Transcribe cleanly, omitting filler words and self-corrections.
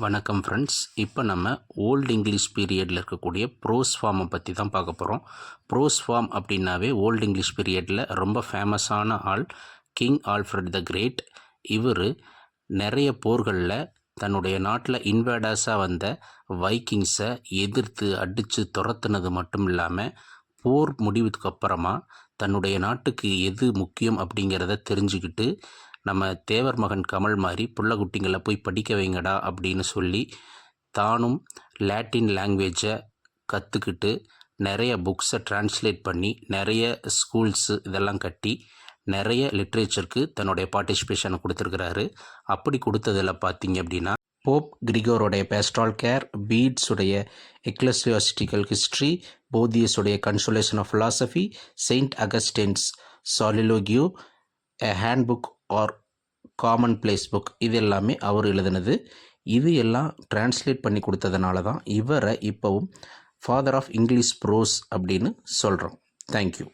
வணக்கம் ஃப்ரெண்ட்ஸ். இப்போ நம்ம ஓல்டு இங்கிலீஷ் பீரியடில் இருக்கக்கூடிய ப்ரோஸ் ஃபார்மை பற்றி தான் பார்க்க போகிறோம். ப்ரோஸ் ஃபார்ம் அப்படின்னாவே ஓல்டு இங்கிலீஷ் பீரியடில் ரொம்ப ஃபேமஸான ஆள் கிங் ஆல்ஃப்ரட் த கிரேட். இவர் நிறைய போர்களில் தன்னுடைய நாட்டில் இன்வேடர்ஸாக வந்த வைக்கிங்ஸை எதிர்த்து அடித்து துரத்துனது மட்டும் இல்லாமல் போர் முடிவுக்கு அப்புறமா தன்னுடைய நாட்டுக்கு எது முக்கியம் அப்படிங்கிறத தெரிஞ்சுக்கிட்டு நம்ம தேவர் மகன் கமல் மாதிரி புள்ளக்குட்டிங்களை போய் படிக்க வைங்கடா அப்படின்னு சொல்லி தானும் லாட்டின் லாங்குவேஜை கற்றுக்கிட்டு நிறைய புக்ஸை டிரான்ஸ்லேட் பண்ணி நிறைய ஸ்கூல்ஸு இதெல்லாம் கட்டி நிறைய லிட்ரேச்சருக்கு தன்னுடைய பார்ட்டிசிபேஷனை கொடுத்துருக்கிறாரு. அப்படி கொடுத்ததில் பார்த்தீங்க அப்படின்னா போப் கிரிகோரோடைய பேஸ்ட்ரால் கேர், பீட்ஸுடைய எக்லசியாஸ்டிக்கல் ஹிஸ்ட்ரி, போதியஸுடைய Consolation of Philosophy, Saint Augustine's Soliloquy, a hand book or common place book, இது எல்லாமே அவர் எழுதினது. இது எல்லாம் டிரான்ஸ்லேட் பண்ணி கொடுத்ததுனால தான் இவரை இப்போவும் ஃபாதர் ஆஃப் இங்கிலீஷ் ப்ரோஸ் அப்படின்னு சொல்கிறோம். தேங்க்யூ.